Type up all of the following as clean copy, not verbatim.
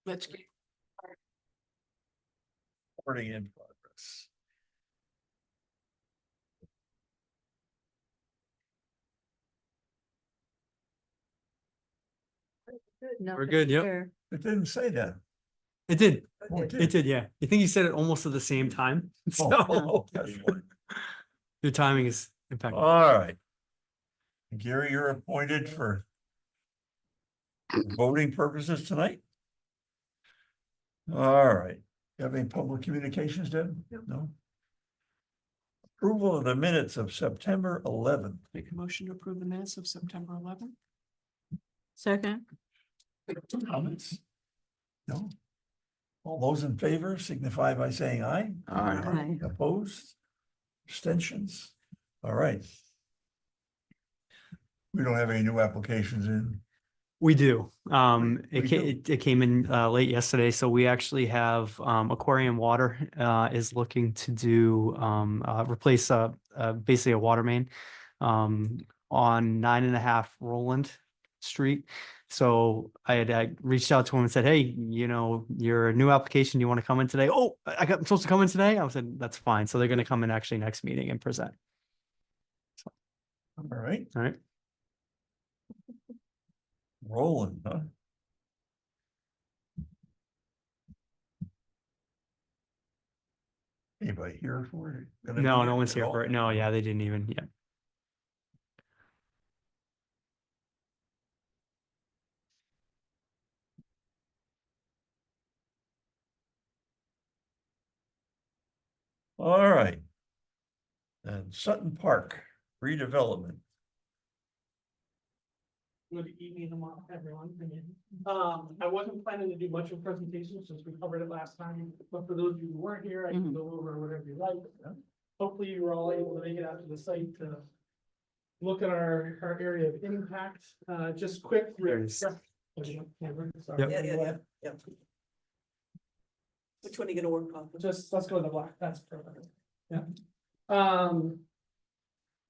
Let's get. Recording in progress. We're good, yep. It didn't say that. It did. Oh, It did, yeah. I think you said it almost at the same time. So Oh, that's fine. your timing is impeccable. All right. Gary, you're appointed for voting purposes tonight? All right. You have any public communications, Deb? No? Approval of the minutes of September 11th. Make a motion to approve the minutes of September 11th. Second. Comments? No? All those in favor signify by saying aye. Aye. Opposed? Abstentions? All right. We don't have any new applications in. We do. We do. It came in late yesterday, so we actually have Aquarium Water is looking to do replace basically a water main on 9.5 Roland Street. So I reached out to him and said, hey, you know, your new application, you want to come in today? Oh, I'm supposed to come in today? I said, that's fine. So they're going to come in actually next meeting and present. All right. All right. Roland, huh? Anybody here for it? Gonna No, be no one's at here all? for it. No, yeah, they didn't even, yeah. All right. And Sutton Park redevelopment. Good evening, everyone. I wasn't planning to do much of a presentation since we covered it last time, but for those of you who weren't here, I can go over whatever you like. Hopefully you were all able to make it out to the site to look at our area of impact. Just quick. There it is. Sorry. Yep. Yeah. Which one are you gonna work on? Just, let's go to the black, that's perfect. Yeah.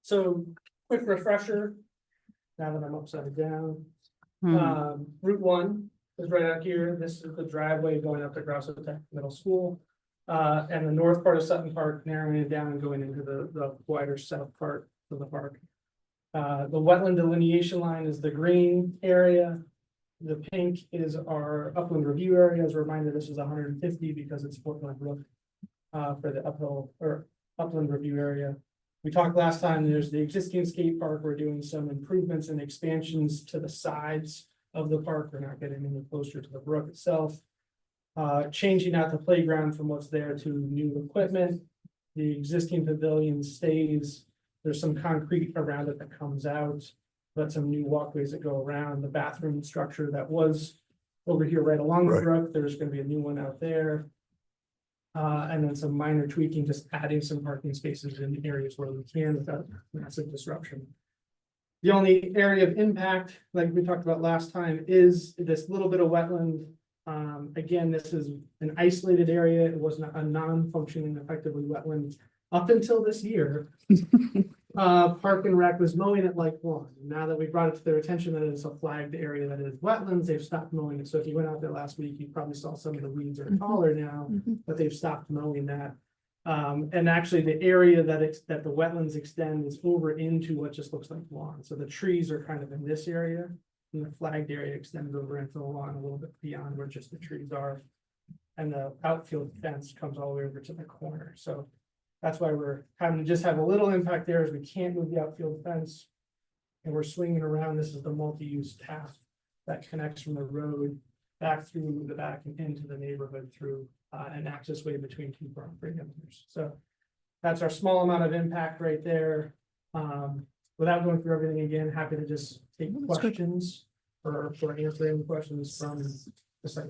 So quick refresher. Now that I'm upside down. Route 1 is right out here. This is the driveway going up to Groton Middle School. And the north part of Sutton Park, narrowing it down and going into the wider south part of the park. The wetland delineation line is the green area. The pink is our upland review area. As a reminder, this is 150 because it's Portland Brook for the uphill or upland review area. We talked last time, there's the existing skate park. We're doing some improvements and expansions to the sides of the park. We're not getting any closer to the brook itself. Changing out the playground from what's there to new equipment. The existing pavilion stays. There's some concrete around it that comes out, but some new walkways that go around the bathroom structure that was over here right along the Right. brook. There's going to be a new one out there. And then some minor tweaking, just adding some parking spaces in areas where we can without massive disruption. The only area of impact, like we talked about last time, is this little bit of wetland. Again, this is an isolated area. It was not a non-functioning effectively wetland up until this year. Park and Rec was mowing it like one. Now that we brought it to their attention that it's a flagged area that is wetlands, they've stopped mowing it. So if you went out there last week, you probably saw some of the weeds are taller now, but they've stopped mowing that. And actually the area that the wetlands extend is over into what just looks like lawn. So the trees are kind of in this area and the flagged area extends over into the lawn a little bit beyond where just the trees are. And the outfield fence comes all the way over to the corner. So that's why we're having to just have a little impact there as we can't move the outfield fence. And we're swinging around. This is the multi-use path that connects from the road back through the back and into the neighborhood through an access way between two property owners. So that's our small amount of impact right there. Without going through everything again, happy to just take questions or answer any questions from the site.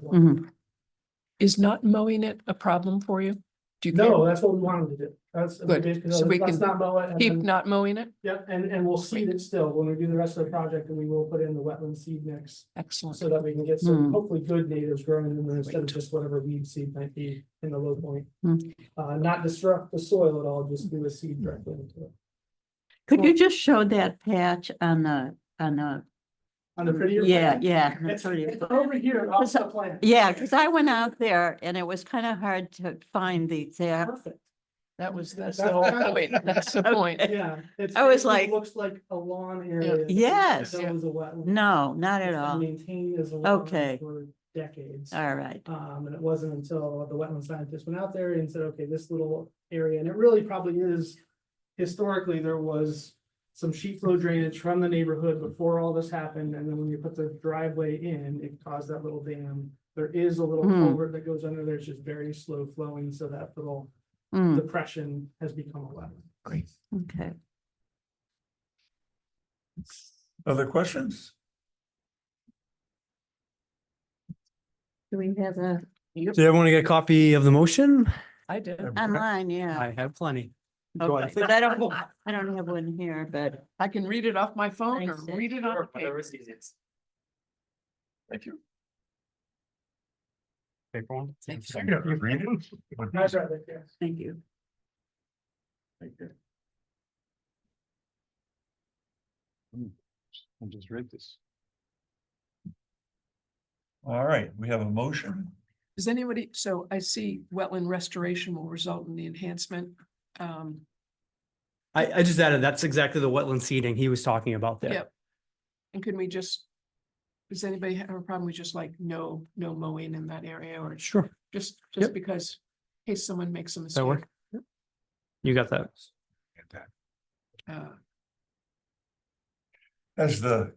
Is not mowing it a problem for you? Do you No, care? that's what we wanted to do. That's Good. basically, So we let's can not mow it. and Keep then- not mowing it? Yep, and we'll seed it still when we do the rest of the project, and we will put in the wetland seed mix Excellent. so that we can get some hopefully good natives growing in there instead of just whatever weed seed might be in the low point. Not disrupt the soil at all, just do a seed directly into it. Could you just show that patch on the On the prettier. Yeah, plan. yeah. It's over here off the plan. Yeah, because I went out there and it was kind of hard to find the exact. Perfect. That's That's the whole kind of- point. That's the point. Yeah. It's. I was it like- Looks like a lawn area. Yes. That was a wetland. No, not at It's been all. maintained as a wetland Okay. for decades. All right. And it wasn't until the wetland scientists went out there and said, okay, this little area, and it really probably is, historically, there was some sheet flow drainage from the neighborhood before all this happened, and then when you put the driveway in, it caused that little dam. There is a little Hmm. culvert that goes under there, it's just very slow flowing, so that little Mm, depression has become a wetland. okay. Other questions? Do we have a Did everyone get a copy of the motion? I did. online? Yeah. I have plenty. Go Okay, ahead. but I don't have one here, but I can read it off my phone or Thanks, Sid. read it on paper. Thank you. Paper one? Thanks. I gotta read it. That's right, yeah. thank you. Thank you. I just read this. All right, we have a motion. Does anybody, so I see wetland restoration will result in the enhancement. I just added, that's exactly the wetland seeding he was talking about there. Yep. And can we just, does anybody have a problem with just like no mowing in that area or Sure, just Yep. because in case someone makes a that mistake? work? You got that? Uh, Has the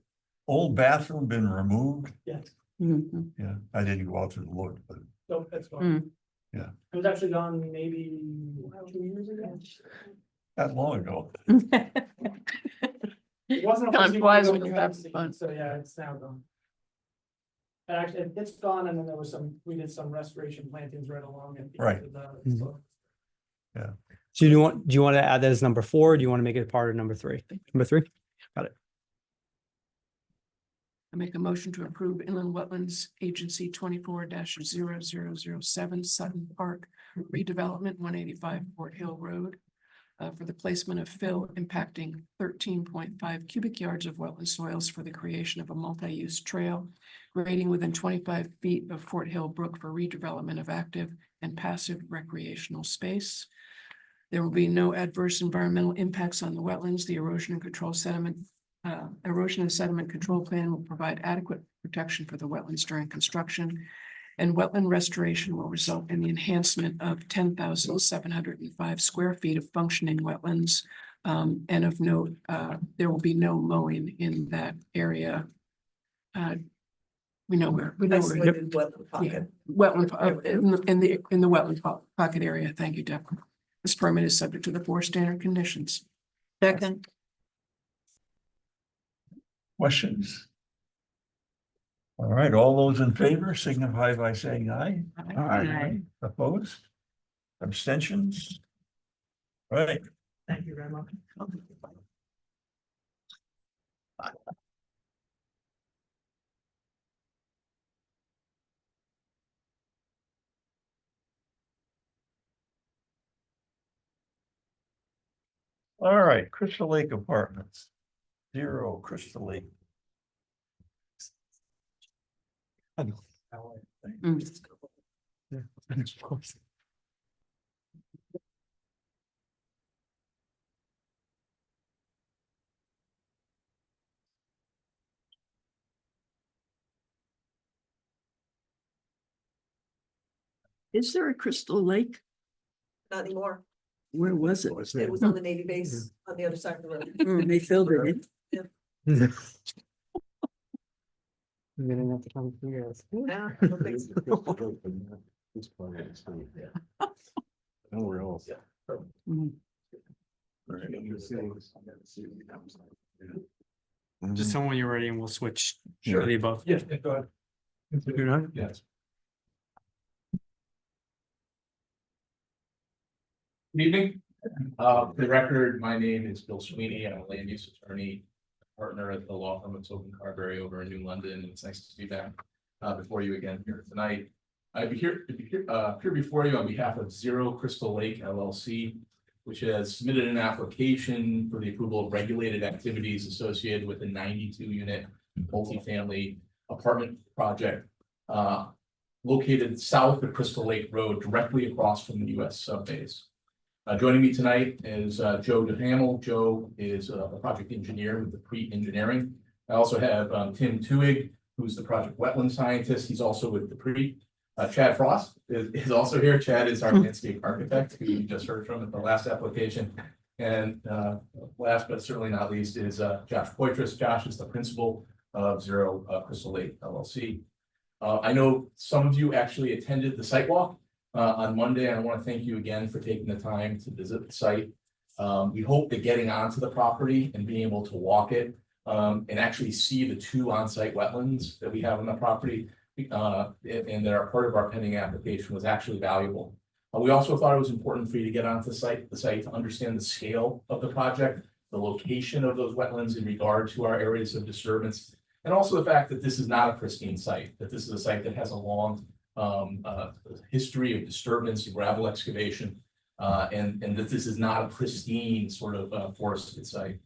old bathroom been removed? Yes, Mhm. Yeah, I didn't go out to look, but so that's gone. Mm. Yeah. It was actually gone maybe 2 years ago. that long ago. It wasn't. Time officially flies gone when until you're having Wednesday, fun. So yeah, it's now gone. Actually, it's gone, and then there was we did some restoration plantings right along it. because Right. of the- Mhm. so- So do you want to add that as number 4? Or do you want to make it part of number 3? Number 3? I make a motion to approve Inland Wetlands Agency 24-0007 Sutton Park redevelopment 185 Fort Hill Road. For the placement of fill impacting 13.5 cubic yards of wetland soils for the creation of a multi-use trail. Grading within 25 feet of Fort Hill Brook for redevelopment of active and passive recreational space. There will be no adverse environmental impacts on the wetlands. The erosion and sediment control plan will provide adequate protection for the wetlands during construction. And wetland restoration will result in the enhancement of 10,705 square feet of functioning wetlands. And of note, there will be no mowing in that area. We know where. Isolated wetland Yeah, pocket. wetland, in the wetland pocket area. Thank you, Deb. This permit is subject to the 4 standard conditions. Second, Questions? All right, all those in favor signify by saying aye. Aye. Opposed? Abstentions? All right, Thank you very much. all right, Crystal Lake Apartments. 0 Crystal Lake. Mm. Yeah, of course. Is there a Crystal Lake? Not anymore. Where was it? It was on the Navy base on the other side of the road. They filled it in. Getting up to come to you guys. Yeah, I don't think so. Nowhere else. Mm. Just tell me when you're ready and we'll switch. Sure. to the above. Yes, go ahead. You're not? Yes. Good evening. For the record, my name is Bill Sweeney. I'm a land use attorney, partner at the law firm of Tobin Carberry over in New London. It's nice to be back before you again here tonight. I'd be here before you on behalf of 0 Crystal Lake LLC, which has submitted an application for the approval of regulated activities associated with a 92 unit multifamily apartment project located south of Crystal Lake Road, directly across from the US subbase. Joining me tonight is Joe DeHamel. Joe is a project engineer with the pre-engineering. I also have Tim Tuig, who's the project wetland scientist. He's also with the pre. Chad Frost is also here. Chad is our landscape architect, who you just heard from at the last application. And last but certainly not least is Josh Poitras. Josh is the principal of Zero Crystal Lake LLC. I know some of you actually attended the site walk on Monday, and I want to thank you again for taking the time to visit the site. We hope that getting onto the property and being able to walk it and actually see the 2 on-site wetlands that we have on the property and that are part of our pending application was actually valuable. We also thought it was important for you to get onto the site to understand the scale of the project, the location of those wetlands in regard to our areas of disturbance, and also the fact that this is not a pristine site, that this is a site that has a long history of disturbance and gravel excavation, and that this is not a pristine sort of forested site.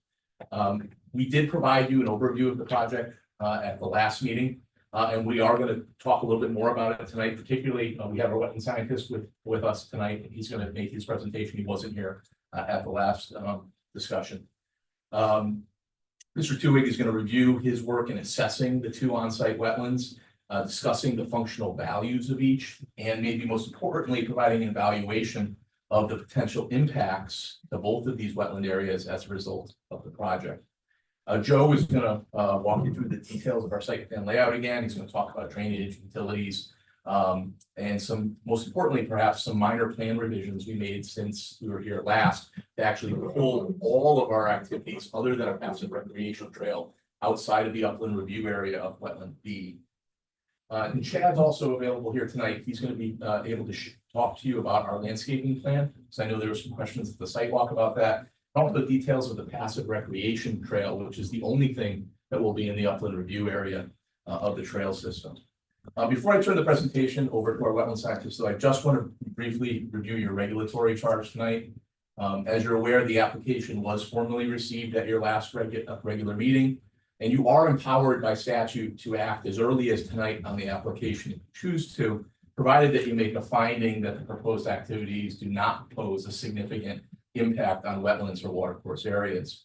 We did provide you an overview of the project at the last meeting, and we are going to talk a little bit more about it tonight. Particularly, we have our wetland scientist with us tonight, and he's going to make his presentation. He wasn't here at the last discussion. Mr. Tuig is going to review his work in assessing the 2 on-site wetlands, discussing the functional values of each, and maybe most importantly, providing an evaluation of the potential impacts to both of these wetland areas as a result of the project. Joe is going to walk you through the details of our site plan layout again. He's going to talk about drainage, utilities, and some, most importantly, perhaps some minor plan revisions we made since we were here last to actually pull all of our activities other than a passive recreation trail outside of the upland review area of Wetland B. And Chad's also available here tonight. He's going to be able to talk to you about our landscaping plan, because I know there were some questions at the site walk about that. Also the details of the passive recreation trail, which is the only thing that will be in the upland review area of the trail system. Before I turn the presentation over to our wetland scientist, so I just want to briefly review your regulatory charge tonight. As you're aware, the application was formally received at your last regular meeting, and you are empowered by statute to act as early as tonight on the application if you choose to, provided that you make a finding that the proposed activities do not pose a significant impact on wetlands or watercourse areas.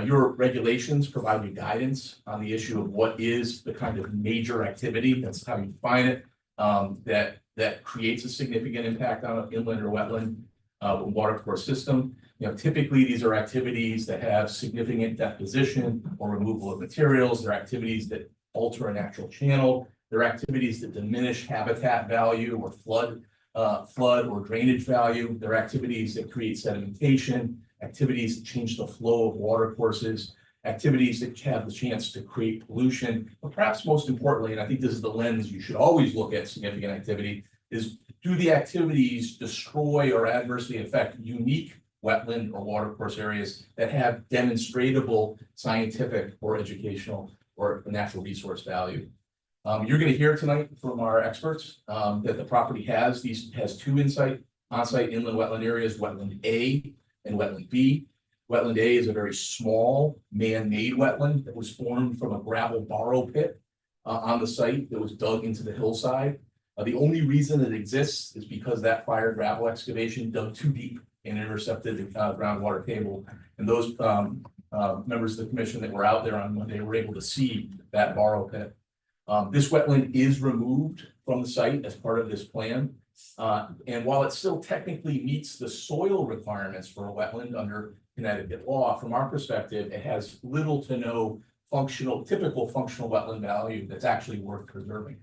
Your regulations provide you guidance on the issue of what is the kind of major activity, that's how you define it, that creates a significant impact on an inland or wetland watercourse system. You know, typically these are activities that have significant deposition or removal of materials. They're activities that alter a natural channel. They're activities that diminish habitat value or flood or drainage value. They're activities that create sedimentation, activities that change the flow of water courses, activities that have the chance to create pollution. But perhaps most importantly, and I think this is the lens you should always look at significant activity, is do the activities destroy or adversely affect unique wetland or watercourse areas that have demonstrable scientific or educational or natural resource value. You're going to hear tonight from our experts that the property has 2 on-site inland wetland areas, Wetland A and Wetland B. Wetland A is a very small man-made wetland that was formed from a gravel borrow pit on the site that was dug into the hillside. The only reason it exists is because that prior gravel excavation dug too deep and intercepted the groundwater table. And those members of the commission that were out there on Monday were able to see that borrow pit. This wetland is removed from the site as part of this plan. And while it still technically meets the soil requirements for a wetland under Connecticut law, from our perspective, it has little to no typical functional wetland value that's actually worth preserving.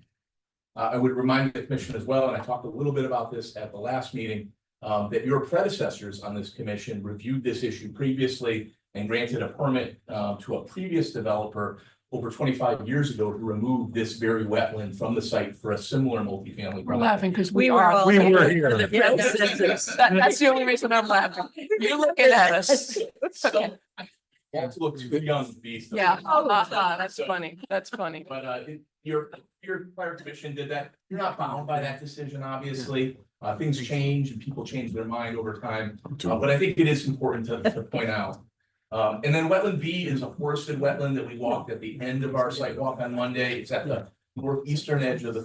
I would remind the commission as well, and I talked a little bit about this at the last meeting, that your predecessors on this commission reviewed this issue previously and granted a permit to a previous developer over 25 years ago to remove this very wetland from the site for a similar multifamily. We're laughing because We were all We were here. here. Yeah, That's the only reason I'm laughing. You're looking at us. Okay. I want to look too young to be. Yeah, that's funny. That's funny. But your prior commission did that. You're not bound by that decision, obviously. Things change and people change their mind over time. But I think it is important to point out And then wetland B is a forested wetland that we walked at the end of our site walk on Monday. It's at the northeastern edge of the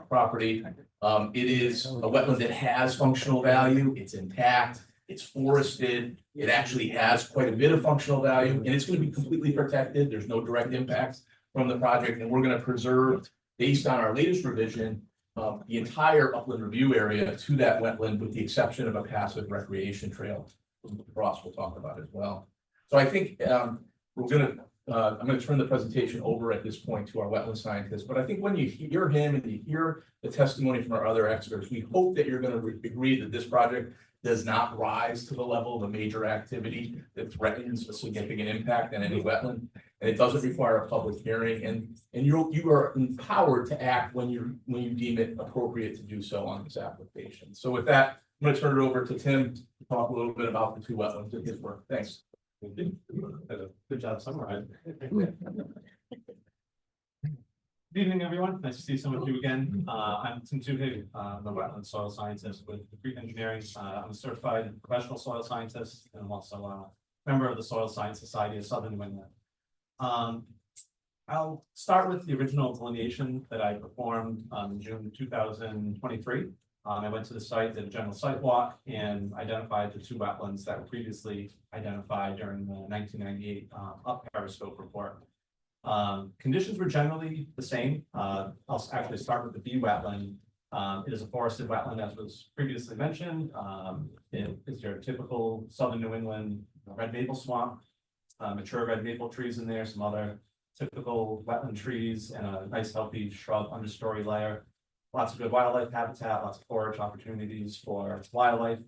property. It is a wetland that has functional value. It's intact. It's forested. It actually has quite a bit of functional value, and it's going to be completely protected. There's no direct impacts from the project, and we're going to preserve, based on our latest revision, the entire upland review area to that wetland, with the exception of a passive recreation trail. Ross will talk about as well. So I think I'm gonna turn the presentation over at this point to our wetland scientist, but I think when you hear him and you hear the testimony from our other experts, we hope that you're gonna agree that this project does not rise to the level of a major activity that threatens a significant impact on any wetland. And it doesn't require a public hearing, and you are empowered to act when you deem it appropriate to do so on this application. So with that, I'm gonna turn it over to Tim to talk a little bit about the two wetlands and his work. Thanks. Good job summarizing. Good evening, everyone. Nice to see some of you again. I'm Tim Tuhig, I'm a wetland soil scientist with Groton Engineering. I'm a certified professional soil scientist and I'm also a member of the Soil Science Society of Southern New England. I'll start with the original delineation that I performed in June 2023. I went to the site, did a general site walk, and identified the two wetlands that were previously identified during the 1998 up periscope report. Conditions were generally the same. I'll actually start with the B wetland. It is a forested wetland, as was previously mentioned. It is your typical Southern New England red maple swamp, mature red maple trees in there, some other typical wetland trees, and a nice healthy shrub understory layer. Lots of good wildlife habitat, lots of forage opportunities for wildlife.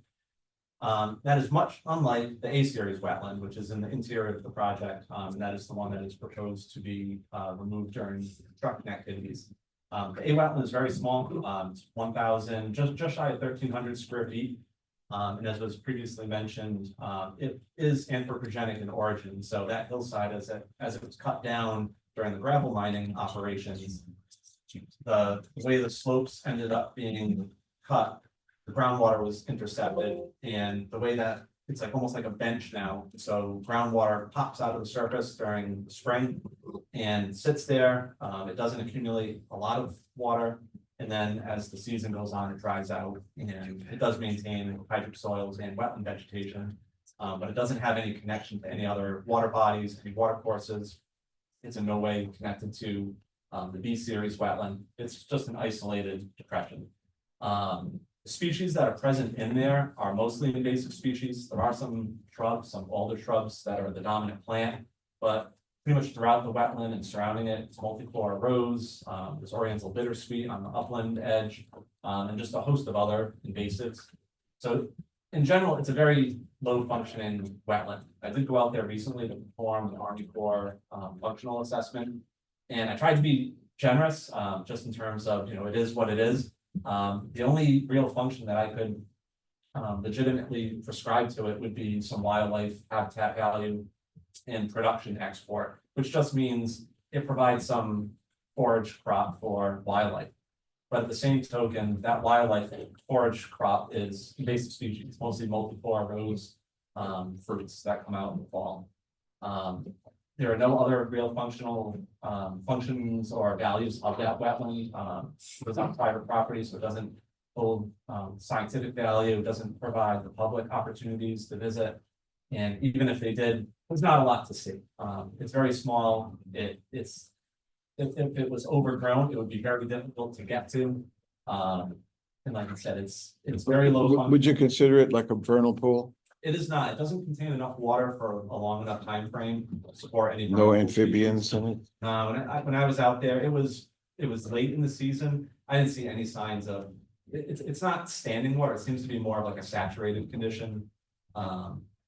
That is much unlike the A series wetland, which is in the interior of the project. And that is the one that is proposed to be removed during construction activities. The A wetland is very small, it's 1,000, just shy of 1,300 square feet. And as was previously mentioned, it is anthropogenic in origin. So that hillside, as it was cut down during the gravel mining operations, the way the slopes ended up being cut, the groundwater was intercepted, and the way that it's like almost like a bench now. So groundwater pops out of the surface during the spring and sits there. It doesn't accumulate a lot of water, and then as the season goes on, it dries out, and it does maintain hydric soils and wetland vegetation, but it doesn't have any connection to any other water bodies, any water courses. It's in no way connected to the B series wetland. It's just an isolated depression. The species that are present in there are mostly invasive species. There are some shrubs, some alder shrubs that are the dominant plant, but pretty much throughout the wetland and surrounding it, it's multiflora rose, there's oriental bittersweet on the upland edge, and just a host of other invasives. So in general, it's a very low functioning wetland. I did go out there recently to perform an Army Corps functional assessment. And I tried to be generous, just in terms of, it is what it is. The only real function that I could legitimately prescribe to it would be some wildlife habitat value and production export, which just means it provides some forage crop for wildlife. But at the same token, that wildlife forage crop is invasive species, mostly multiflora rose fruits that come out in the fall. There are no other real functional functions or values of that wetland. It's on private property, so it doesn't hold scientific value, it doesn't provide the public opportunities to visit. And even if they did, there's not a lot to see. It's very small. If it was overgrown, it would be very difficult to get to. And like I said, it's very low function. Would you consider it like a vernal pool? It is not. It doesn't contain enough water for a long enough time frame to support any. No amphibians in it? When I was out there, it was late in the season. I didn't see any signs of it's not standing water. It seems to be more of like a saturated condition.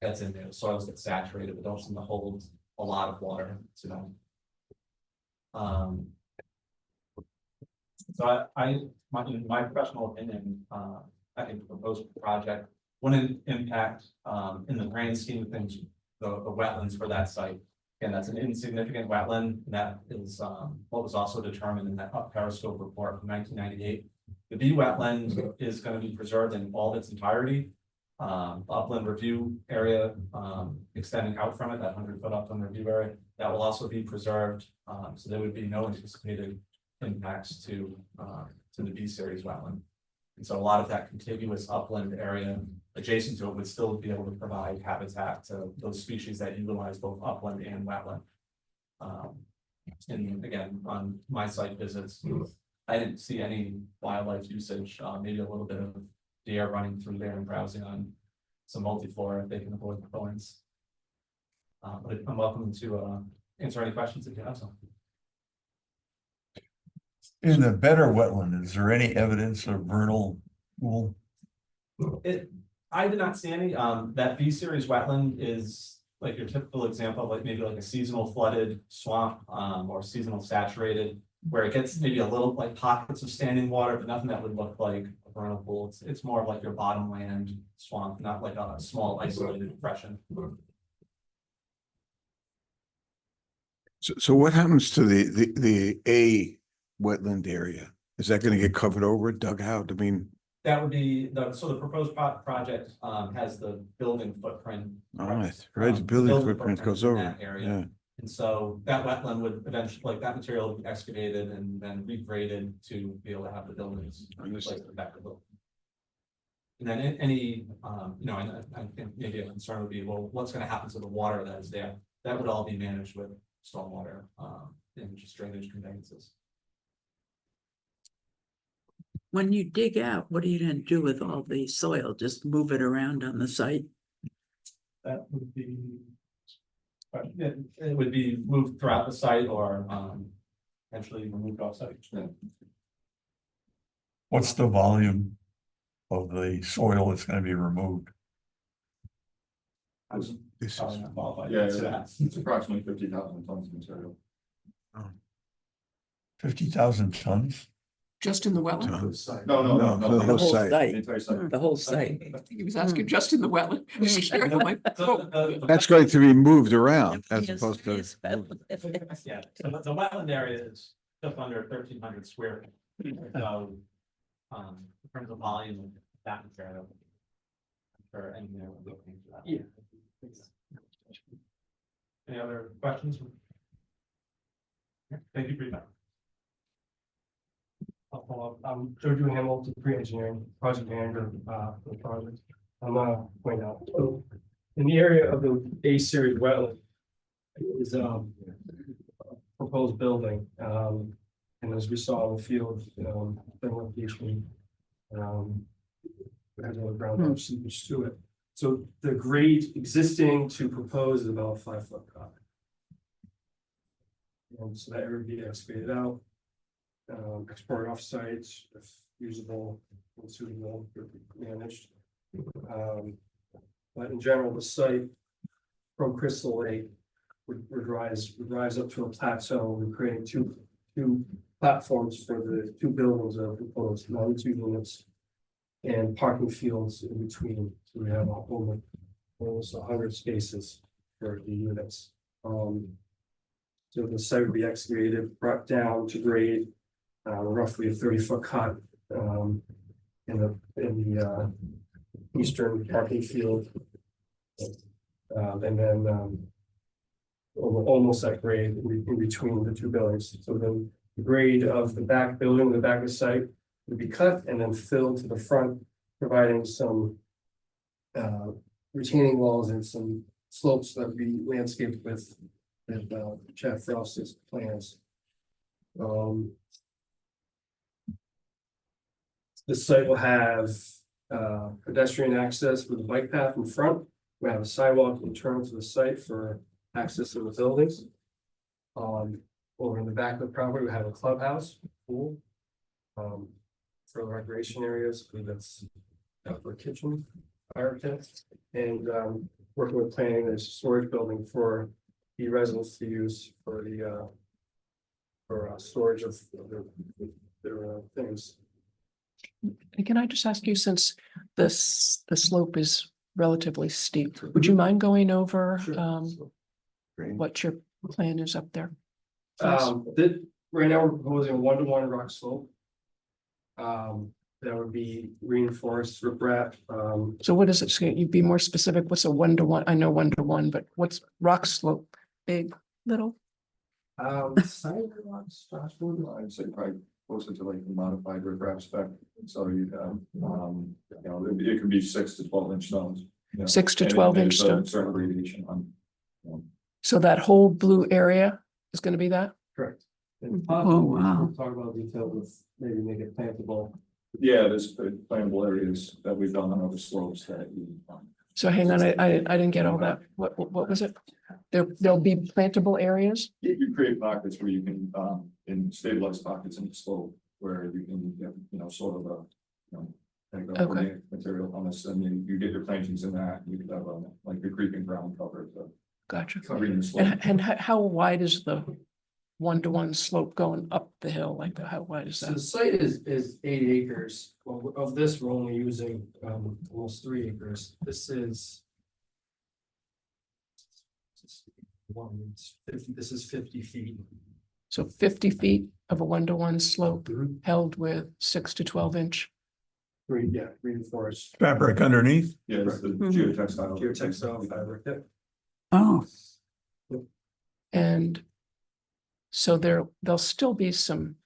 That's in there. The soils get saturated, but don't seem to hold a lot of water to them. So my professional opinion, I think the proposed project wouldn't impact in the grand scheme of things the wetlands for that site. Again, that's an insignificant wetland. And that is what was also determined in that up periscope report from 1998. The B wetland is going to be preserved in all of its entirety. upland review area, extending out from it, that 100-foot upland review area, that will also be preserved. So there would be no anticipated impacts to the B series wetland. And so a lot of that contiguous upland area adjacent to it would still be able to provide habitat to those species that utilize both upland and wetland. And again, on my site visits, I didn't see any wildlife usage, maybe a little bit of deer running through there and browsing on some multiflora if they can avoid the thorns. But I'm welcome to answer any questions if you have some. In the better wetland, is there any evidence of vernal pool? I did not see any. That B series wetland is like your typical example of like maybe like a seasonal flooded swamp, or seasonal saturated, where it gets maybe a little like pockets of standing water, but nothing that would look like a vernal pool. It's more of like your bottomland swamp, not like a small isolated depression. So what happens to the A wetland area? Is that gonna get covered over, dug out? I mean, That would be the proposed project has the building footprint. all right, right, the building footprint goes in over, that area. yeah. And so that wetland would eventually, like that material would be excavated and then regraded to be able to have the buildings. Understood. Placed back to building. And then any, I think maybe a concern would be, well, what's gonna happen to the water that is there? That would all be managed with stormwater, and just drainage conveyances. When you dig out, what are you gonna do with all the soil? Just move it around on the site? That would be. It would be moved throughout the site or, eventually removed off site. What's the volume of the soil that's gonna be removed? I was This probably is, not qualified Yeah, to answer that. it's approximately 50,000 tons of material. 50,000 tons? Just in the wetland? No, no, for the The whole whole site. The site, entire site. the whole site. I think he was asking just in the wetland. I was scared. I'm like, So "Oh." That's going to be moved around as Yes, opposed to. yes, but if it's- Yeah, so the wetland area is just under 1,300 square feet. So, in terms of volume of that material. For engineering. we're looking into that. Yeah. Any other questions? Thank you for your time. I'll follow up. I'm Joe Hamilton, pre-engineering project manager for the project. I'm gonna point out, so in the area of the A series wetland is proposed building. And as we saw in the field, the location has a ground seepage to it. So the grade existing to propose is about 5-foot cut. And so that would be excavated out. Export off-site if usable and suitable, managed. But in general, the site from Crystal Lake would rise up to a plateau. We're creating two platforms for the two buildings that are proposed, 92 units and parking fields in between. So we have almost 100 spaces for the units. So the site would be excavated, brought down to grade. Roughly a 30-foot cut in the eastern parking field, and then almost at grade in between the two buildings. So then the grade of the back building, the back of the site, would be cut and then filled to the front, providing some retaining walls and some slopes that would be landscaped with Chad Frost's plans. The site will have pedestrian access with a bike path in front. We have a sidewalk internal to the site for access to the buildings. Over in the back of the property, we have a clubhouse, pool. For the recreation areas, I believe that's outdoor kitchen, fire pit, and working with planning, there's a storage building for the residents to use for the storage of their things. And can I just ask you, since the slope is relatively steep, would you mind going over what your plan is up there? Right now we're proposing a 1-to-1 rock slope. that would be reinforced riprap, So what is it? Can you be more specific? What's a 1-to-1? I know 1-to-1, but what's rock slope? Big, little? sidewalks, Josh, what do I- I'd say probably closer to like the modified riprap spec, so you have, you know, it could be 6 to 12 inch stones. you know, 6 to and 12 there's inch a stones. Certain radiation on. So that whole blue area is gonna be that? Correct. And Oh, possibly, wow. we'll talk about detail with maybe make it plantable. Yeah, there's plannable areas that we've done on other slopes that you. So hang on, I didn't get all that. What was it? There'll be plantable areas? You create pockets where you can, in stabilized pockets in the slope where you can, you know, sort of a, you know. Like a Okay. organic material on this, and you get your plantings in that, you could have like the creeping ground cover, so Gotcha. covering the slope. And how wide is the 1-to-1 slope going up the hill? Like how wide is So the that? site is 80 acres. Well, of this, we're only using almost 3 acres. This is. This is 50 feet. So 50 feet of a 1-to-1 slope held with 6 to 12 inch. Reinforced. Fabric underneath. Yeah, it's the Mhm. geotextile. Geotextile fabric. Yep. Oh, And so there'll still be some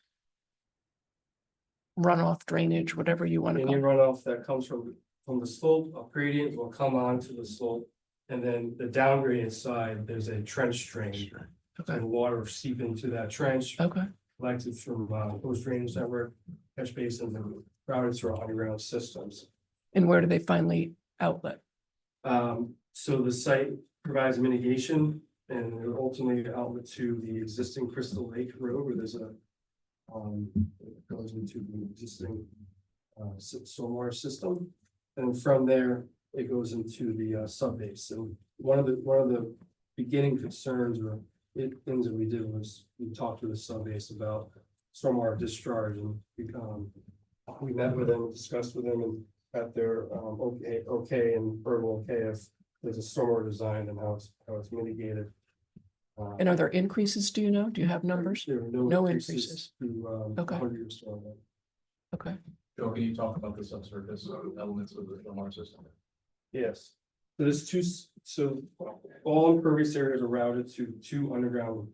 runoff drainage, whatever you want to Any call it. runoff that comes from the slope, a gradient will come onto the slope. And then the down gradient side, there's a trench drain. Okay. And water will seep into that trench, Okay, collected from those drainage network, catch basins, and routed through underground systems. and where do they finally outlet? So the site provides mitigation and it will ultimately outlet to the existing Crystal Lake Road where there's a. It goes into the existing stormwater system. And from there, it goes into the subbase. And one of the beginning concerns or things that we did was we talked to the subbase about stormwater discharge and we met with them, discussed with them and got their okay and verbal okay if there's a stormwater design and how it's mitigated. And are there increases, do you know? Do you have numbers? There are No no increases. increases to Okay. 100-year stormwater. Okay, Joe, can you talk about the subsurface elements of the stormwater system? Yes, so there's so all impervious areas are routed to 2 underground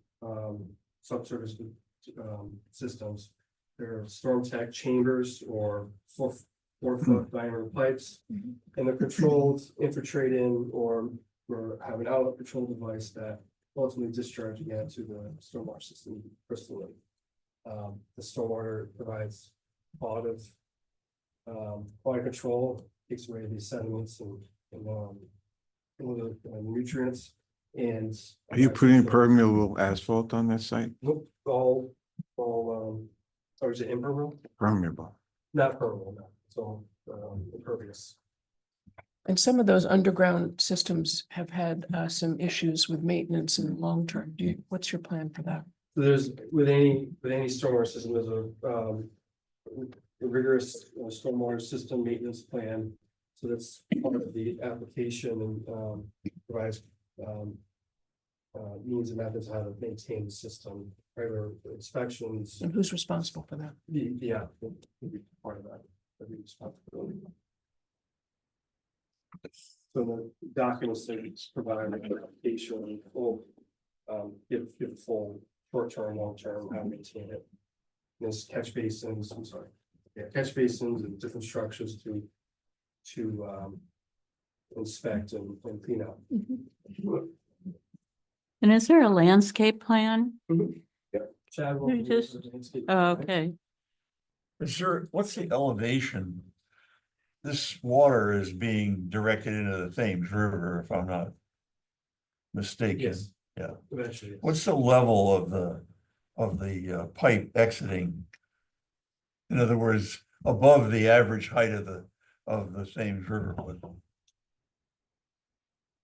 subsurface systems. There are storm tech chambers or 4-foot diameter pipes. And they're controlled, infiltrate in or have an outlet control device that ultimately discharge again to the stormwater system, Crystal Lake. The stormwater provides quality control, takes away the sediments and the nutrients and. Are you putting permeable asphalt on that site? Nope, or is it impermeable? Permeable. Not permeable, no, it's all impervious. and some of those underground systems have had some issues with maintenance in the long term. What's your plan for that? So there's, with any stormwater system, there's a rigorous stormwater system maintenance plan. So that's part of the application and provides means and methods how to maintain the system, regular inspections. And who's responsible for that? Yeah, would be part of that. That'd be responsibility. So the documents that it's provided, the application will give full short-term, long-term, how to maintain it. There's catch basins, I'm sorry, yeah, catch basins and different structures to inspect and clean up. And is there a landscape plan? Chad will. You just- Oh, okay. Sir, what's the elevation? This water is being directed into the Thames River, if I'm not mistaken. Yes. Yeah. Eventually. yes. What's the level of the pipe exiting? In other words, above the average height of the Thames River.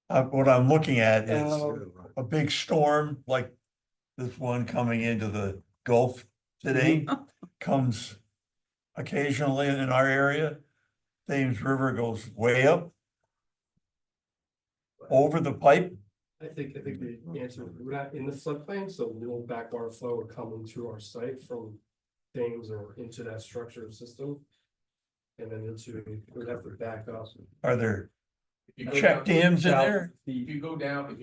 What I'm looking at is a big storm like this one coming into the Gulf today comes occasionally in our area. Thames River goes way up over the pipe. I think the answer, we're not in the floodplain, so no backwater flow would come into our site from things or into that structure system. and then into, we'd have to back up. Are there If you go check down- dams in there? If you go down,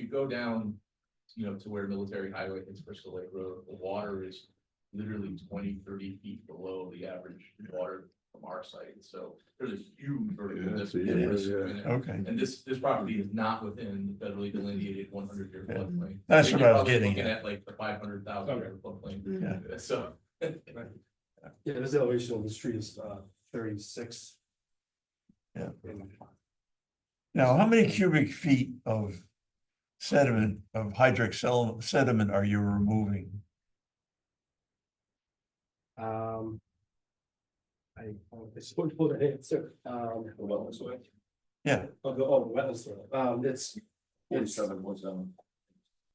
you know, to where Military Highway hits Bristol Lake Road, the water is literally 20, 30 feet below the average water from our site, so there's a huge vertical Yeah, risk. yeah, in it. Okay, And this property is not within the federally delineated 100-year Yeah. floodplain. That's So what you're I was probably getting looking at. Like the 500,000-year floodplain. Yeah. So. Yeah, this elevation of the street is 36. Yeah. Now, how many cubic feet of sediment, of hydric sediment are you removing? I suppose for the answer, The wetlands soil. Yeah, of the wetlands soil, it's. 47.7.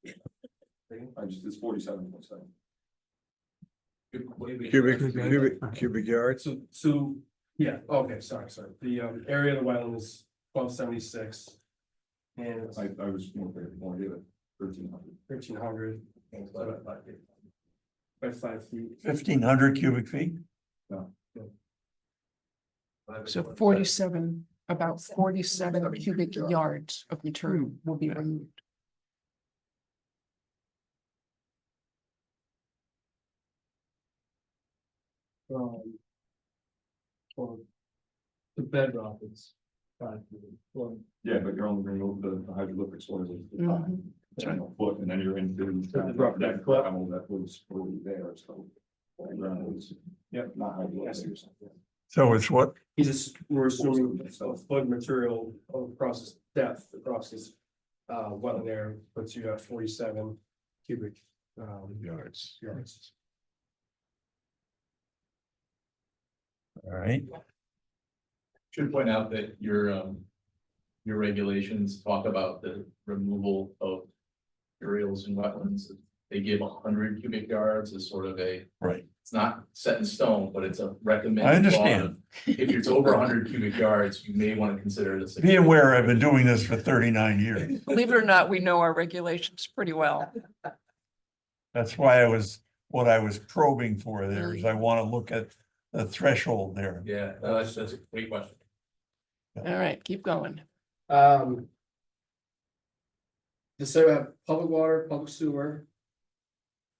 It's 47.7. Cubic yards. So, yeah, okay, sorry, the area of the wetland is 1276. And it's I was more give it 1,300. 1300 by 5 feet. 1,500 cubic feet? So 47, about 47 cubic yards of material will be removed. Well, the bedrock is 5 feet. Well, Yeah, but you're only going over the hydrolithic soils. Mhm. Foot, and then you're into that gravel that was already there, so. the ground was, not hydrolithic. So it's what? we're assuming flood material across this depth, across this wetland area, puts you at 47 cubic Yards. yards. All right, Should point out that your regulations talk about the removal of aerials and wetlands. They give 100 cubic yards as sort of right. it's not set in stone, but it's a recommended. I thought understand. of, If it's over 100 cubic yards, you may want to consider this. Be aware, I've been doing this for 39 years. Believe it or not, we know our regulations pretty well. That's why what I was probing for there is I want to look at the threshold there. Yeah, that's a great question. All right, keep going. The site will have public water, public sewer.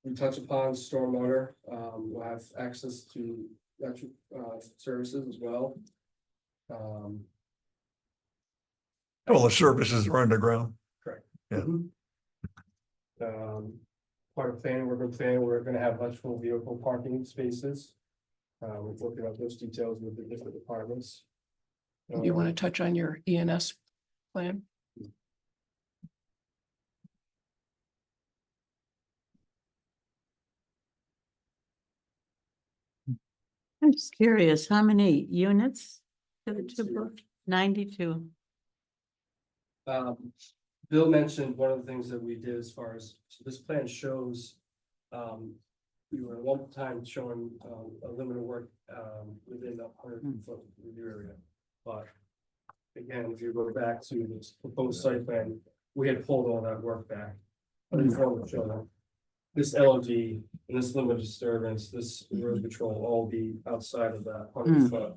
We touch upon stormwater, we'll have access to electric services as well. All the services are underground. Yeah. Part of planning, we're gonna have electrical vehicle parking spaces. We're working out those details with the different departments. You want to touch on your ENS plan? I'm just curious, how many units to the two book? 92. Bill mentioned one of the things that we did as far as, so this plan shows. We were at one time showing a limit of work within the 100-foot review area. But again, if you go back to this proposed site plan, we had pulled all that work back. But it's all to show that this LOD and this limit of disturbance, this road control will all be outside of that 100-foot.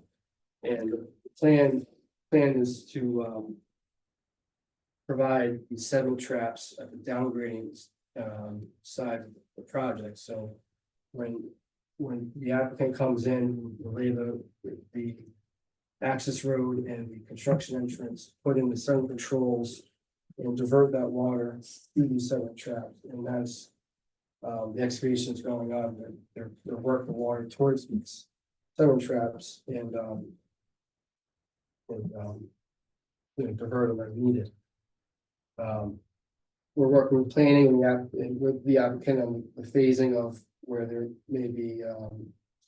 And the plan is to provide these sediment traps at the downgrading side of the project. So when the applicant comes in, we lay the access road and the construction entrance, put in the sediment controls and divert that water through these sediment traps. And as the excavations going on, they're working the water towards these sediment traps and divert them as needed. We're working with planning and with the applicant on the phasing of where there may be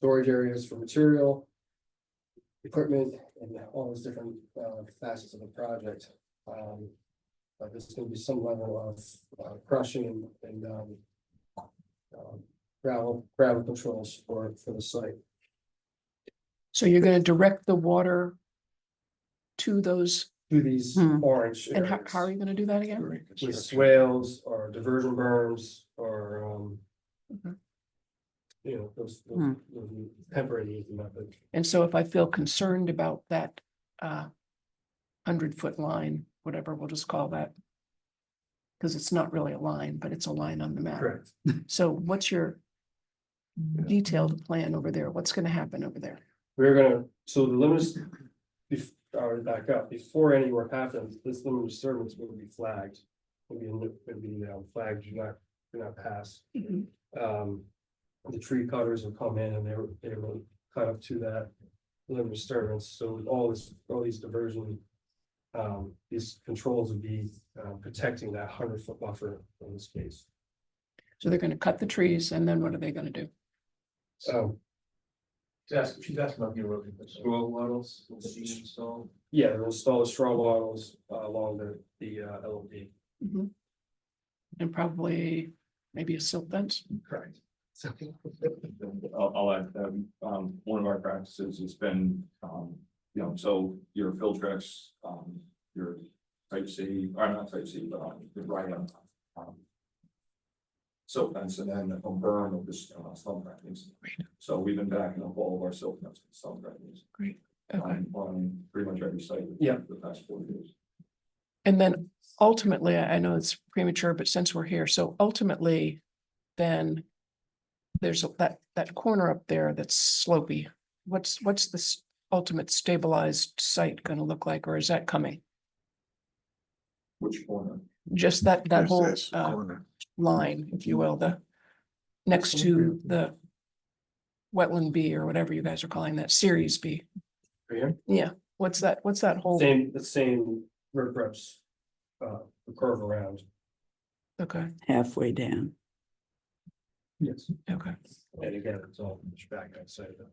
storage areas for material, equipment, and all those different facets of the project. But there's going to be some level of crushing and gravel controls for the site. So you're going to direct the water to those, To these orange and how areas are you going to do that again? with swales or diversion berms or you know, those Hmm. temporary easement methods. And so if I feel concerned about that 100-foot line, whatever, we'll just call that. Because it's not really a line, but it's a line on the map. Correct. So what's your detailed plan over there? What's gonna happen over there? We're gonna, so the limits, back up, before any work happens, this limit disturbance will be flagged. It'll be flagged, do not pass. The tree cutters will come in and they will cut up to that limit disturbance, so all these diversion. These controls would be protecting that 100-foot buffer in this case. So they're gonna cut the trees and then what are they gonna do? So, She's asking about the erosion. Straw wattles, will she install? yeah, they'll install the straw wattles along the LOD. And probably maybe a silt fence? Correct. I'll add, one of our practices has been, so your Filtrex, your type C, or not type C, but the right silt fence and then a berm of this stone crackings. So we've been backing up all of our silt fence with stone crackings. Great, okay. On pretty much every site. Yeah. For the past 4 years. And then ultimately, I know it's premature, but since we're here, so ultimately, then there's that corner up there that's slopey. What's this ultimate stabilized site gonna look like, or is that coming? Which corner? Just that There's whole this corner. line, if you will, the next to the wetland B or whatever you guys are calling that, Series B. Right here? Yeah, what's that whole? The same reps, curve around. Okay, halfway down. Yes. okay. And again, it's all pushed back outside of that.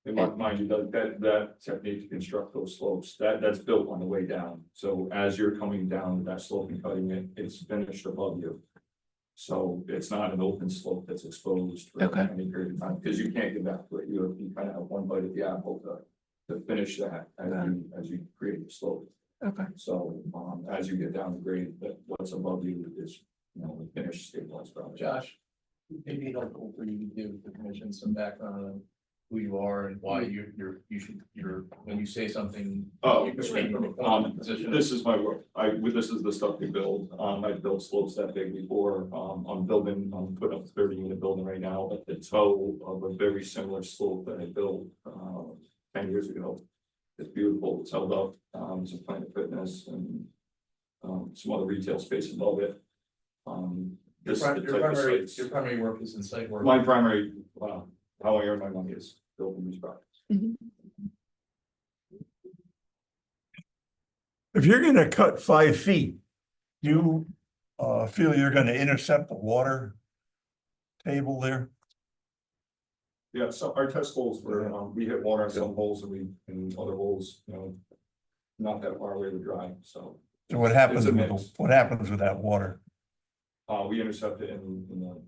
And mind you, that technique to construct those slopes, that's built on the way down. So as you're coming down that slope and cutting it, it's finished above you. So it's not an open slope that's exposed for Okay. any period of time, because you can't get back to it. You kind of have one bite at the apple to finish that as you create the slope. Okay, So as you get down the grade, what's above you is, the finished stabilized product. Josh, maybe be helpful for you to give the commission some background on who you are and why you're, when you say something. Oh, you speak from a qualified position. this is my work. This is the stuff we build. I built slopes that big before. I'm putting up a 30-unit building right now at the toe of a very similar slope that I built 10 years ago. It's beautiful. It's held up. It's a Planet Fitness and some other retail space above it. This is the type of sites. Your primary work is in site work. My primary, how I earn my money is building these projects. If you're gonna cut 5 feet, you feel you're gonna intercept the water table there? Yeah, so our test holes were, we hit water in some holes and other holes, not that far away to dry, so. So what happens It's a with, mix. what happens with that water? We intercept it in the,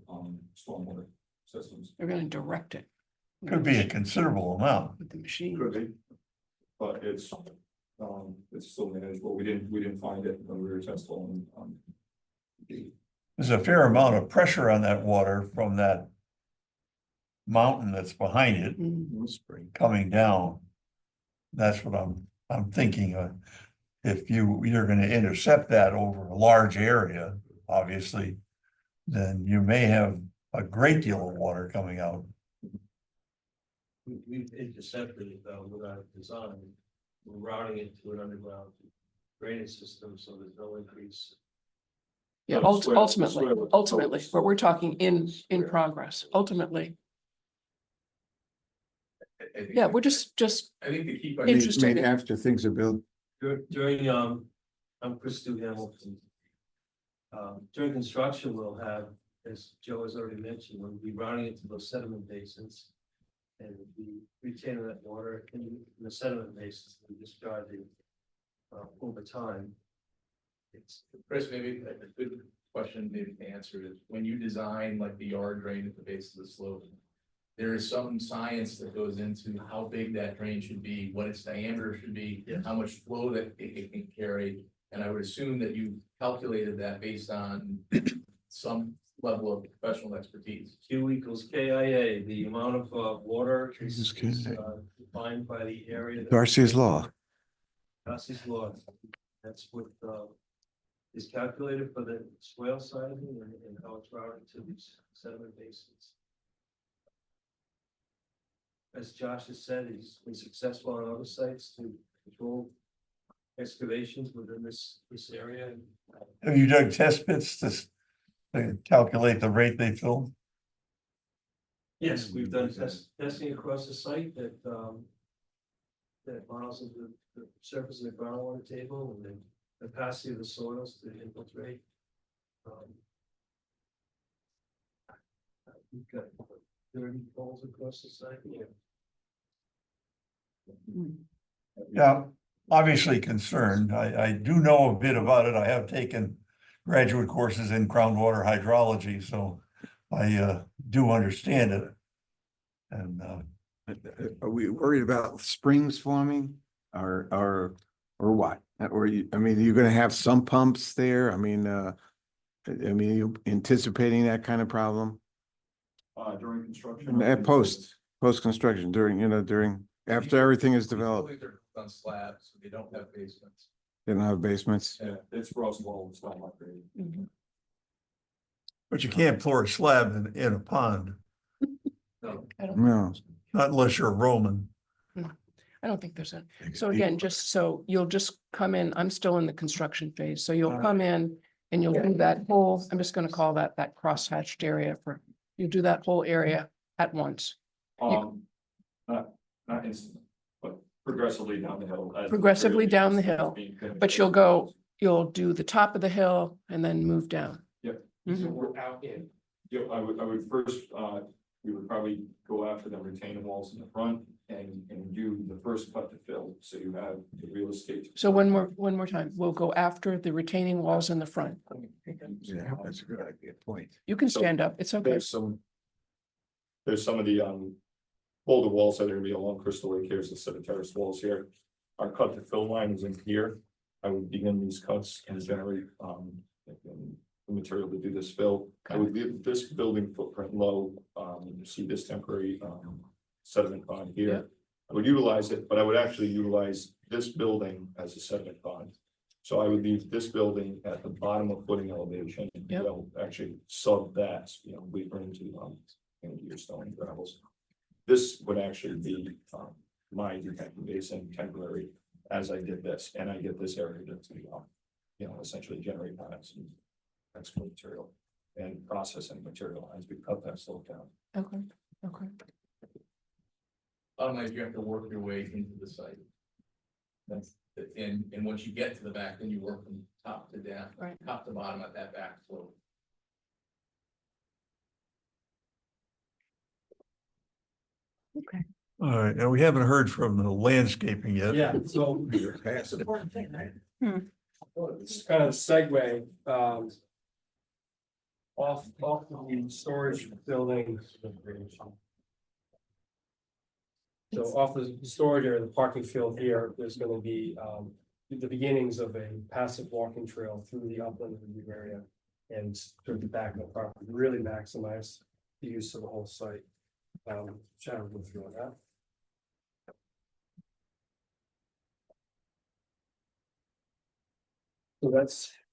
stormwater systems. they're gonna direct it. Could be a considerable amount. With the machine. Could be. But it's still manageable. We didn't find it when we were test holing. There's a fair amount of pressure on that water from that mountain that's behind it Mhm. coming down. That's what I'm thinking of. If you're gonna intercept that over a large area, obviously, then you may have a great deal of water coming out. We've intercepted it though with our design. We're routing it to an underground drainage system, so there's no increase. Yeah, ultimately, but we're talking in progress, ultimately. Yeah, we're just I think the key I question. Interesting. mean, after things are built, During, I'm Chris Stu Hamilton. During construction, we'll have, as Joe has already mentioned, we'll be routing it to those sediment basins. And we retaining that water in the sediment basins and discharging over time. Chris, maybe a good question maybe to answer is, when you design like the yard drain at the base of the slope, there is some science that goes into how big that drain should be, what its diameter should be, how much flow that it can carry. And I would assume that you calculated that based on some level of professional expertise. Q equals KIA, the amount of water Jesus, is KIA. defined by the area. that- Darcy's Law. Darcy's law. That's what is calculated for the swale sizing and how it's routed to these sediment basins. As Josh has said, he's been successful on other sites to control excavations within this area. Have you dug test pits to calculate the rate they fill? Yes, we've done testing across the site that models of the surface of the groundwater table and the capacity of the soils to infiltrate. We've got 30 poles across the site. Yeah, obviously concerned. I do know a bit about it. I have taken graduate courses in groundwater hydrology, so I do understand it. And Are we worried about springs forming or what? Or I mean, you're gonna have some pumps there? I mean, you anticipating that kind of problem? During construction. Post-construction during, after everything is developed, These buildings are on slabs, so they don't have basements. they don't have basements. Yeah, it's frost wall, it's not like great. but you can't pour a slab in a pond, I don't, No. not unless you're a Roman. I don't think there's a, so again, just so you'll just come in, I'm still in the construction phase, so you'll come in and you'll do that whole, I'm just gonna call that crosshatched area you'll do that whole area at once. Not instantly, but progressively down the hill. as the Progressively material down the is hill, being finished. But you'll do the top of the hill and then move down. Yep. Mhm. So we're out in. Yep, I would first, we would probably go after the retaining walls in the front and do the first cut to fill, so you have the real estate. So one more time, we'll go after the retaining walls in the front. Yeah, that's a good idea, point. You can stand up, it's okay. There's some of the, boulder walls that are gonna be along Crystal Lake. Here's the set of terrace walls here. Our cut to fill line is in here. I would begin these cuts and generate, the material to do this fill. I would leave this building footprint low. You see this temporary, sediment pond here. Yeah. I would utilize it, but I would actually utilize this building as a sediment pond. So I would leave this building at the bottom of footing elevation. Yep. Well, actually sub that, we bring into, into your stone and gravels. This would actually be, my retention basin temporary as I did this, and I get this area to, essentially generate piles and export material and processing material as we cut that slope down. Okay, okay. Otherwise, you have to work your way into the site. And once you get to the back, then you work from top to down, Right. top to bottom at that back slope. Okay. All right, and we haven't heard from the landscaping yet. Yeah, so You're passive. it's kind of a segue, off of the storage building. So off the storage area, the parking field here, there's gonna be, the beginnings of a passive walking trail through the upland review area. And through the back of the property, really maximize the use of the whole site. Sharon will go through on that. So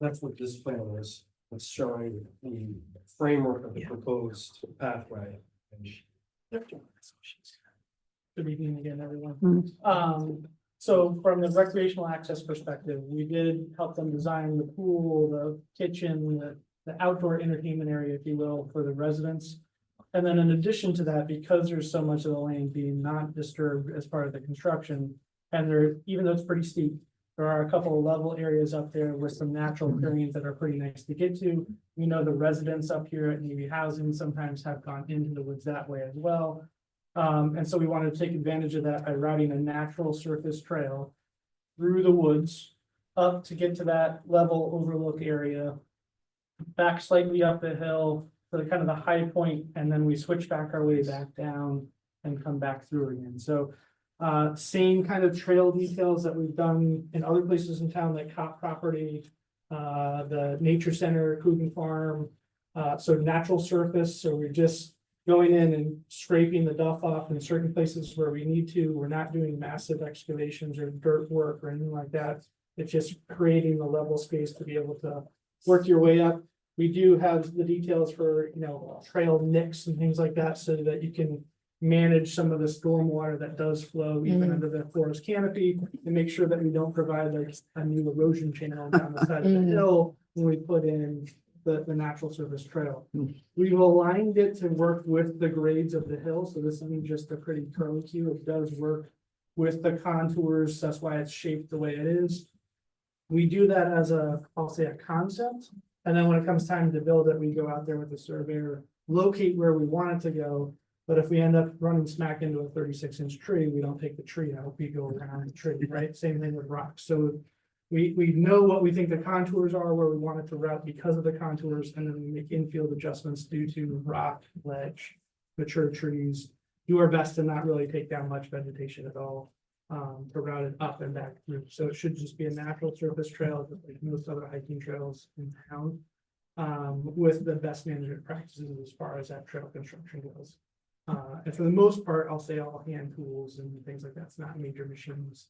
that's what this plan is. It's showing the framework of the proposed pathway. Good evening again, everyone. Mhm. So from the recreational access perspective, we did help them design the pool, the kitchen, the outdoor entertainment area, if you will, for the residents. And then in addition to that, because there's so much of the lane being not disturbed as part of the construction, and there, even though it's pretty steep, there are a couple of level areas up there with some natural clearings that are pretty nice to get to. We know the residents up here at Navy Housing sometimes have gone into the woods that way as well. And so we wanted to take advantage of that by routing a natural surface trail through the woods up to get to that level overlook area, back slightly up the hill for the kind of the high point, and then we switch back our way back down and come back through again. So same kind of trail details that we've done in other places in town, like Cop Property, the Nature Center, Coogan Farm, So natural surface, so we're just going in and scraping the duff off in certain places where we need to. We're not doing massive excavations or dirt work or anything like that. It's just creating the level space to be able to work your way up. We do have the details for, trail nicks and things like that so that you can manage some of the stormwater that does flow even under the forest canopy and make sure that we don't provide like a new erosion channel down the side of the hill when we put in the natural surface trail. We've aligned it to work with the grades of the hill, so this isn't just a pretty curly cue, it does work with the contours, that's why it's shaped the way it is. We do that as I'll say a concept, and then when it comes time to build it, we go out there with the surveyor, locate where we want it to go. But if we end up running smack into a 36-inch tree, we don't take the tree out, we go around the tree, right? Same thing with rocks. So we know what we think the contours are, where we want it to route because of the contours, and then we make infield adjustments due to rock, ledge, mature trees. Do our best to not really take down much vegetation at all, to route it up and back through. So it should just be a natural surface trail, just like most other hiking trails in town, with the best management practices as far as that trail construction goes. And for the most part, I'll say all hand tools and things like that. It's not major machines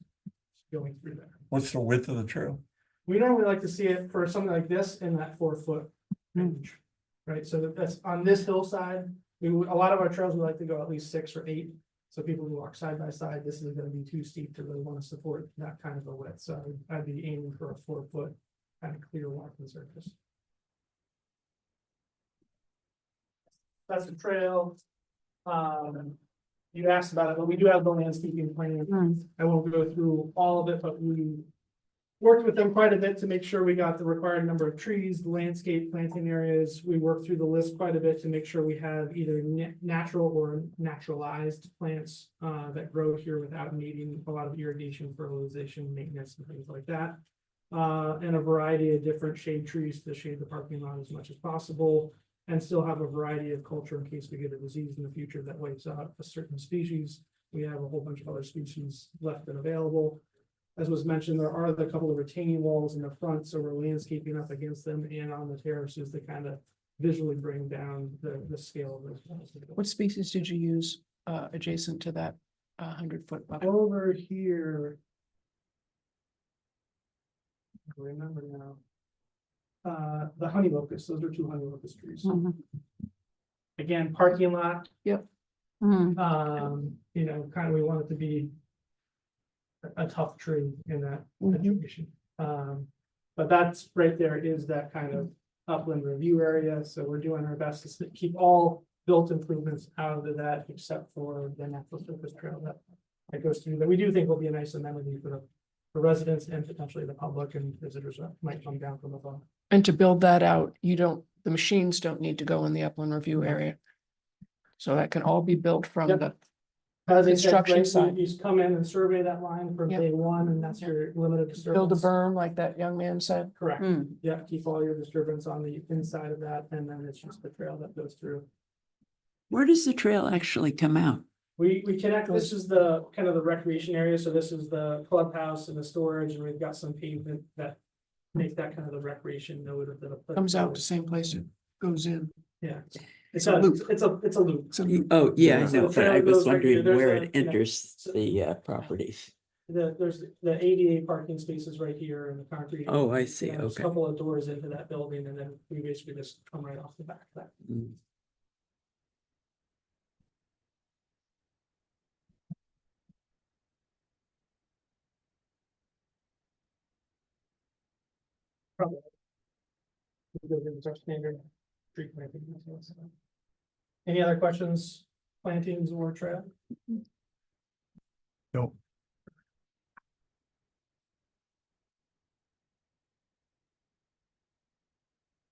going through there. What's the width of the trail? We normally like to see it for something like this in that 4-foot range, right? So that's on this hillside. A lot of our trails we like to go at least 6 or 8. So people who walk side by side, this is going to be too steep to really want to support that kind of a width. So I'd be aiming for a 4-foot kind of clear walking surface. That's the trail. You asked about it, but we do have the landscaping plan. I won't go through all of it, but we worked with them quite a bit to make sure we got the required number of trees, the landscape planting areas. We worked through the list quite a bit to make sure we have either natural or naturalized plants that grow here without needing a lot of irrigation, fertilization, maintenance, and things like that. And a variety of different shade trees to shade the parking lot as much as possible, and still have a variety of culture in case we get a disease in the future that wipes out a certain species. We have a whole bunch of other species left and available. As was mentioned, there are a couple of retaining walls in the front, so we're landscaping up against them and on the terraces to kind of visually bring down the scale of those walls. What species did you use adjacent to that 100-foot buffer? Over here. I remember now. The honey locust, those are 2 honey locust trees. Again, parking lot. Yep. Kind of we want it to be a tough tree in that situation. But that's right there is that kind of upland review area. So we're doing our best to keep all built improvements out of that, except for the natural surface trail that goes through that we do think will be a nice amenity for residents and potentially the public and visitors that might come down from above. And to build that out, the machines don't need to go in the upland review area. So that can all be built from the As I said, construction right, side. you just come in and survey that line for Yep. day 1, and that's your limited Build a disturbance. berm like that young man said. Correct. Yeah, keep all your disturbance on the inside of that, and then it's just the trail that goes through. Where does the trail actually come out? We connect, this is the kind of the recreation area, so this is the clubhouse and the storage, and we've got some pavement that make that kind of the recreation node of the. Comes out the same place it goes in. Yeah. It's a loop. It's a loop. Oh, yeah, I So the know, but trail I was goes right here. wondering There's where a, it you know, enters the properties. There's the ADA parking spaces right here and the concrete. Oh, I see, There's okay. a couple of doors into that building, and then we basically just come right off the back of that. Mm. Probably. Those are our standard tree planting. Any other questions, plantings or trail? Nope.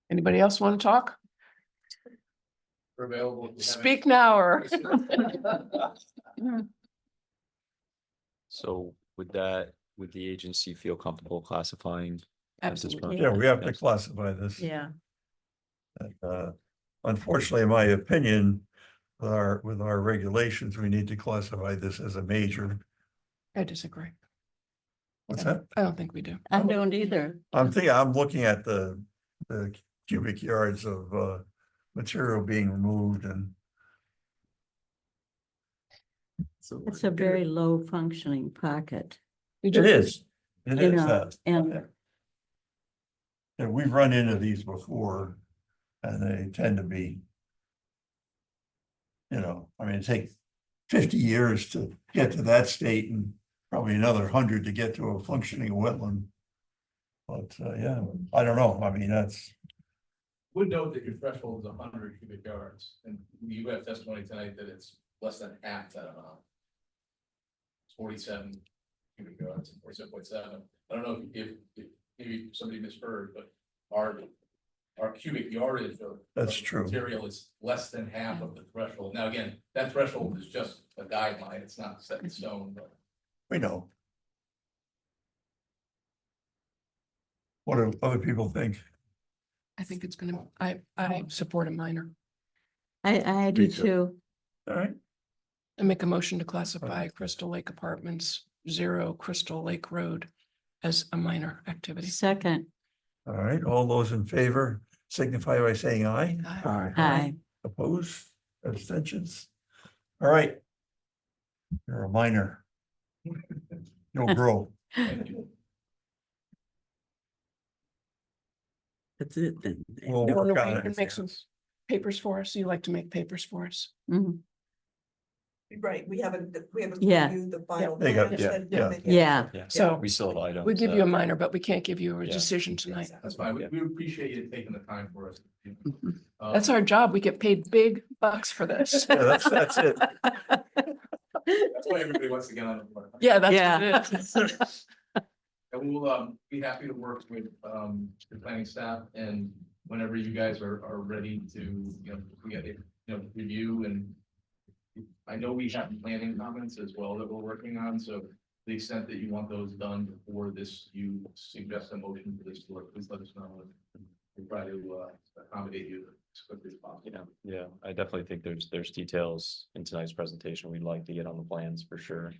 Anybody else want to talk? We're available. if you have any- Speak now or. So would the agency feel comfortable classifying? as this Absolutely. Yeah, project? we have to Yes. classify this. Yeah. Unfortunately, in my opinion, with our regulations, we need to classify this as a major. I disagree. What's that? I don't think we do. I don't either. I'm looking at the cubic yards of material being removed and. It's a very low functioning pocket. It is. It You is. know, and And we've run into these before and they tend to be. I mean, it takes 50 years to get to that state and probably another 100 to get to a functioning wetland. But yeah, I don't know. I mean, that's, Would note that your threshold is 100 cubic yards, and you have testimony tonight that it's less than half that amount. It's 47 cubic yards, 47.7. I don't know if maybe somebody misheard, but our cubic yardage of. That's of true. Material is less than half of the threshold. Now, again, that threshold is just a guideline. It's not set in stone, but. we know. What do other people think? I think it's gonna, I support a minor. I do Me too. too. All right, I make a motion to classify Crystal Lake Apartments, 0 Crystal Lake Road as a minor activity. Second, all right, all those in favor signify by saying aye. Aye. aye. Opposed, abstentions? All right. You're a minor. You'll grow. Thank you. That's it then. We'll You work wanna on wait and it. make some papers for us? You like to make papers for us? Mhm. Right, we haven't Yeah. reviewed the final. There you go. plan Yeah, and yeah. then- Yeah. Yeah, So we still have items. we give you a that- minor, but we can't give you a Yeah. decision tonight. That's fine. We appreciate you taking the time for us. That's our job. We get paid big bucks for this. Yeah, that's it. That's why everybody wants to get on the board. Yeah, that's Yeah. what it is. And we'll be happy to work with the planning staff, and whenever you guys are ready to, we get it, review. And I know we have planning comments as well that we're working on, so to the extent that you want those done before this, you suggest a motion for this board, please let us know. We'll try to accommodate you as quickly as possible. Yeah, I definitely think there's details in tonight's presentation we'd like to get on the plans for sure.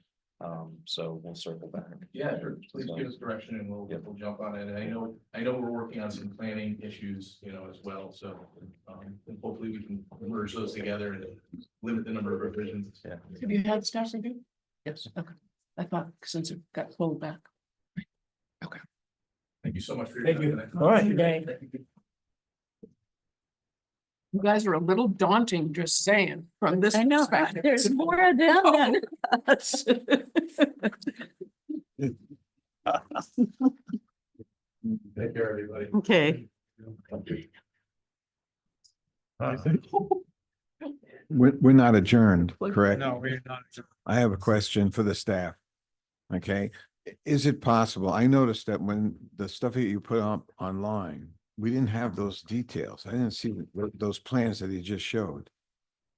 So we'll circle back. Yeah, sure. Please give us direction and we'll jump on it. And I know we're working on some planning issues, as well. So and hopefully we can merge those together and limit the number of revisions. Yeah. Have you had staff review? Yes. Okay. I thought since it got pulled back. Okay. Thank you so much for your Thank time you. tonight. All right. You guys are a little daunting, just saying, from this I know, perspective. there's more of them than us. Take care, everybody. Okay, We're not adjourned, correct? No, we're not. I have a question for the staff. Okay, is it possible? I noticed that when the stuff that you put up online, we didn't have those details. I didn't see those plans that he just showed.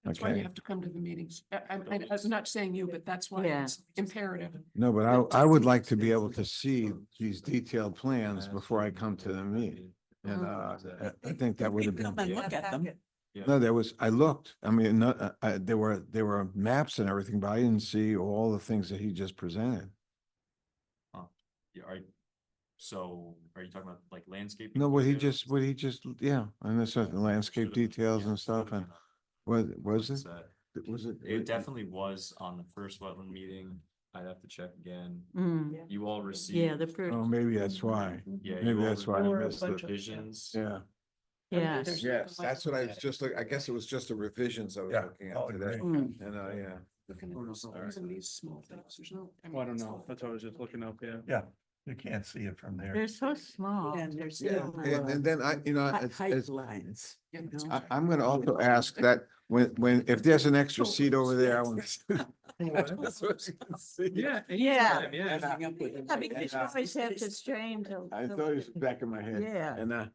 That's why you Okay. have to come to the meetings. I was not saying you, but that's why Yeah. it's imperative. No, but I would like to be able to see these detailed plans before I come to the meeting. And I think that would have been. Come and look at them. No, I looked, I mean, no, there were maps and everything, but I didn't see all the things that he just presented. Yeah, so are you talking about like landscape? No, what he just, yeah, and there's certain landscape details and stuff, and was it? Was it? It definitely was on the first wetland meeting. I'd have to check again. Mm, You all received. yeah, the first, Oh, maybe that's why. Yeah. Maybe you all that's why I reviewed missed the it. Visions. Yeah. yeah. There's Yes, nothing that's what I was just I guess it was just the revisions I was Yeah. looking Oh, at today. Mm. And yeah. looking at these- even these small things. There's no. Oh, I don't know. That's what I was just looking up, yeah. Yeah, you can't see it from there. They're so small. And there's Yeah, still and then height lines. Yeah, you that's know? I'm gonna also ask that if there's an extra seat over there, I want to. Yeah. Yeah. Yeah. Hang up with it. Yeah, because you always have to strain to. I thought it was the back of my head. Yeah. And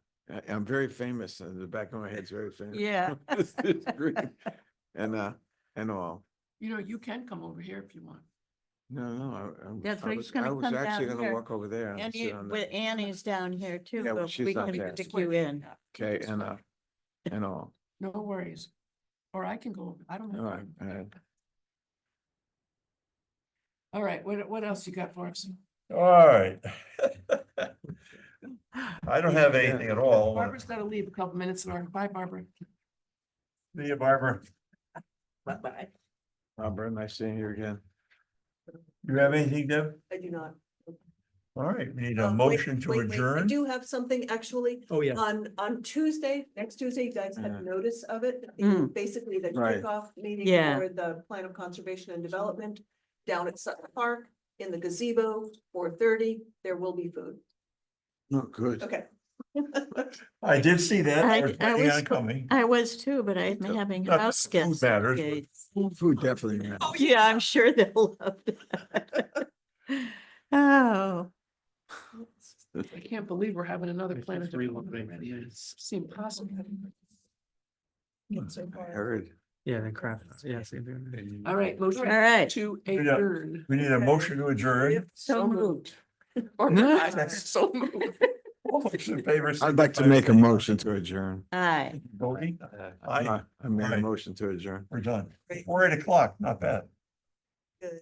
I'm very famous, and the back of my head's very famous. Yeah. It's great. And all. You can come over here if you want. No, That's I why was, he's gonna I was come actually down gonna here. walk over there. and And sit on the- Annie's down here too, Yeah, well, but she's we not can there. stick you in. Okay, and all. No worries. Or I can go over. I don't All right, know. All right, what else you got for us? All right. I don't have anything at all. Barbara's got to leave a couple minutes. Bye, Barbara. See you, Barbara. Bye-bye. Barbara, nice seeing you again. You have anything, Deb? I do not. All right, we need a Wait, motion to wait, I adjourn. do have something actually. Oh, yeah. On Tuesday, next Tuesday, you guys Yeah. had notice of it. Mm. Basically the Right. kickoff meeting Yeah. for the Plan of Conservation and Development down at Sutton Park in the gazebo, 4:30. There will be food. Oh, good. Okay. I did see that. I I- was I planning was- on coming. I was too, but I'm having Not that house food guests. matters, but- Okay. Food definitely. matters. Oh, yeah, I'm sure they'll love that. Oh, I can't believe we're having another It's plan of just development reloading. already. Yeah. It seemed possible. So I far. heard. Yeah, the craft, yeah, same thing. All right, all motion right. to Yeah. adjourn. We need a motion to adjourn. So moved. Or not, so moved. All those in favor, I'd like to signify make a by motion to adjourn. Aye. voting. Aye, I made a Aye. motion to adjourn. we're done. We're 8 o'clock, not bad. Good.